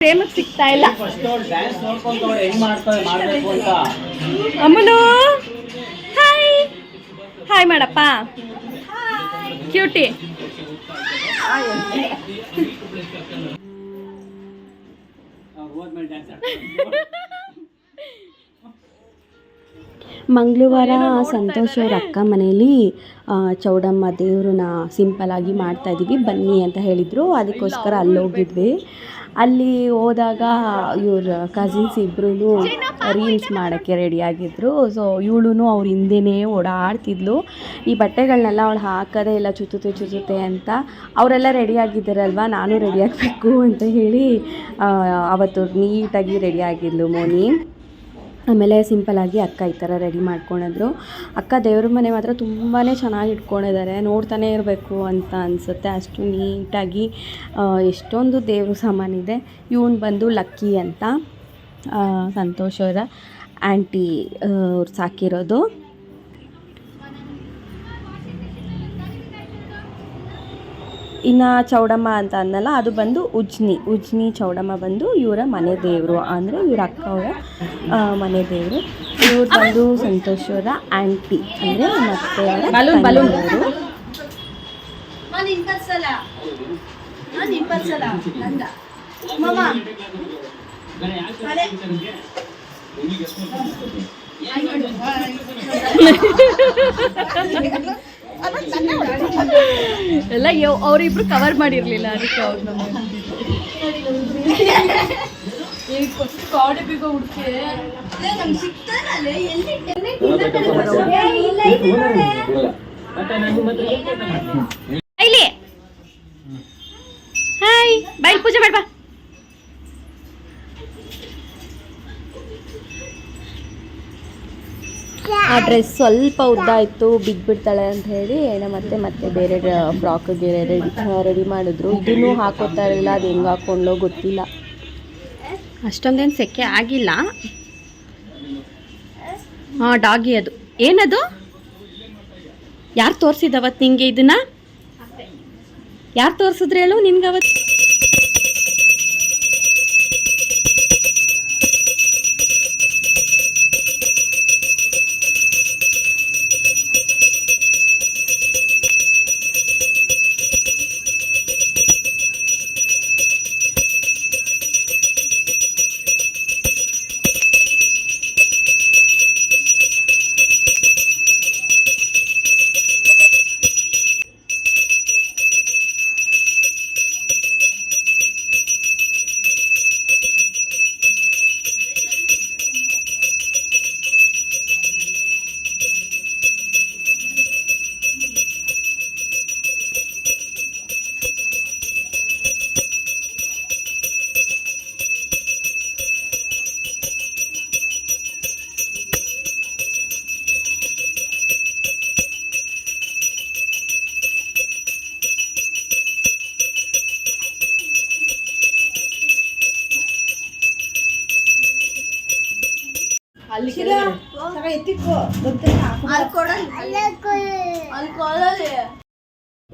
ಪ್ರೇಮಕ್ಕೆ ಸಿಗ್ತಾ ಇಲ್ಲ. ಅಮ್ಮನು ಹಾಯ್ ಹಾಯ್ ಮಾಡಪ್ಪ. ಕ್ಯೂಟಿ. ಮಂಗಳವಾರ ಸಂತೋಷ್ ಅವ್ರ ಅಕ್ಕ ಮನೆಯಲ್ಲಿ ಚೌಡಮ್ಮ ದೇವ್ರನ್ನ ಸಿಂಪಲ್ಲಾಗಿ ಮಾಡ್ತಾಯಿದ್ದೀವಿ ಬನ್ನಿ ಅಂತ ಹೇಳಿದರು. ಅದಕ್ಕೋಸ್ಕರ ಅಲ್ಲಿ ಹೋಗಿದ್ವಿ. ಅಲ್ಲಿ ಹೋದಾಗ ಇವ್ರ ಕಸಿನ್ಸ್ ಇಬ್ಬರೂ ರೀಲ್ಸ್ ಮಾಡೋಕ್ಕೆ ರೆಡಿಯಾಗಿದ್ದರು. ಸೊ ಇವಳು ಅವ್ರ ಹಿಂದೆಯೇ ಓಡಾಡ್ತಿದ್ಲು. ಈ ಬಟ್ಟೆಗಳನ್ನೆಲ್ಲ ಅವಳು ಹಾಕೋದೇ ಇಲ್ಲ, ಚುಚ್ಚುತ್ತೆ ಅಂತ. ಅವರೆಲ್ಲ ರೆಡಿಯಾಗಿದ್ದಾರಲ್ವ, ನಾನು ರೆಡಿಯಾಗಬೇಕು ಅಂತ ಹೇಳಿ ಅವತ್ತು ನೀಟಾಗಿ ರೆಡಿಯಾಗಿದ್ಲು ಮೋನಿ. ಆಮೇಲೆ ಸಿಂಪಲ್ಲಾಗಿ ಅಕ್ಕ ಈ ಥರ ರೆಡಿ ಮಾಡ್ಕೊಂಡಿದ್ರು. ಅಕ್ಕ ದೇವ್ರ ಮನೆ ಮಾತ್ರ ತುಂಬಾ ಚೆನ್ನಾಗಿ ಇಟ್ಕೊಂಡಿದ್ದಾರೆ, ನೋಡ್ತಾನೆ ಇರಬೇಕು ಅಂತ ಅನಿಸುತ್ತೆ, ಅಷ್ಟು ನೀಟಾಗಿ. ಎಷ್ಟೊಂದು ದೇವ್ರ ಸಾಮಾನಿದೆ. ಇವನು ಬಂದು ಲಕ್ಕಿ ಅಂತ ಸಂತೋಷ್ ಅವರ ಆಂಟಿ ಅವ್ರು ಸಾಕಿರೋದು. ಇನ್ನು ಚೌಡಮ್ಮ ಅಂತ ಅಂದಲ್ಲ, ಅದು ಬಂದು ಉಜ್ನಿ ಚೌಡಮ್ಮ ಬಂದು ಇವರ ಮನೆ ದೇವರು, ಅಂದರೆ ಇವ್ರ ಅಕ್ಕ ಅವರ ಮನೆ ದೇವರು. ಇವ್ರು ಬಂದು ಸಂತೋಷ್ ಅವರ ಆಂಟಿ, ಅಂದರೆ ಮತ್ತೆ ಅವರು. ಎಲ್ಲ ಅವರಿಬ್ರು ಕವರ್ ಮಾಡಿರ್ಲಿಲ್ಲ, ಅದಕ್ಕೆ ಅವ್ರು ನಮ್ಮ ಹಾಯ್ ಬೈಲ್ ಪೂಜೆ ಮಾಡ್ಬಾ. ಆ ಡ್ರೆಸ್ ಸ್ವಲ್ಪ ಉದ್ದ ಇತ್ತು, ಬಿದ್ದುಬಿಡ್ತಾಳೆ ಅಂತ ಹೇಳಿ ಮತ್ತೆ ಬೇರೆ ಫ್ರಾಕ್ಗೆ ರೆಡಿ ಮಾಡಿದ್ರು. ಇದನ್ನು ಹಾಕೋತಾ ಇರಲಿಲ್ಲ, ಅದು ಹೆಂಗೆ ಹಾಕ್ಕೊಂಡ್ಲೋ ಗೊತ್ತಿಲ್ಲ. ಅಷ್ಟೊಂದೇನು ಸೆಕೆ ಆಗಿಲ್ಲ. ಹಾಂ, ಡಾಗಿ. ಅದು ಏನದು? ಯಾರು ತೋರಿಸಿದವತ್ತು ನಿಂಗೆ ಇದನ್ನ? ಯಾರು ತೋರಿಸಿದ್ರು ಹೇಳು ನಿನ್ಗೆ ಅವತ್ತು?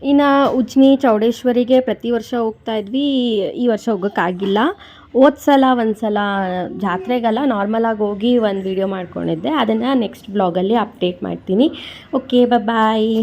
ಇನ್ನು ಉಜ್ನಿ ಚೌಡೇಶ್ವರಿಗೆ ಪ್ರತಿ ವರ್ಷ ಹೋಗ್ತಾ ಇದ್ವಿ. ಈ ವರ್ಷ ಹೋಗೋಕ್ಕಾಗಿಲ್ಲ. ಸಲ ಒಂದ್ಸಲ ಜಾತ್ರೆಗೆಲ್ಲ ನಾರ್ಮಲಾಗಿ ಹೋಗಿ ಒಂದು ವಿಡಿಯೋ ಮಾಡ್ಕೊಂಡಿದ್ದೆ, ಅದನ್ನು ನೆಕ್ಸ್ಟ್ ಬ್ಲಾಗಲ್ಲಿ ಅಪ್ಡೇಟ್ ಮಾಡ್ತೀನಿ. ಓಕೆ, ಬಾಯ್.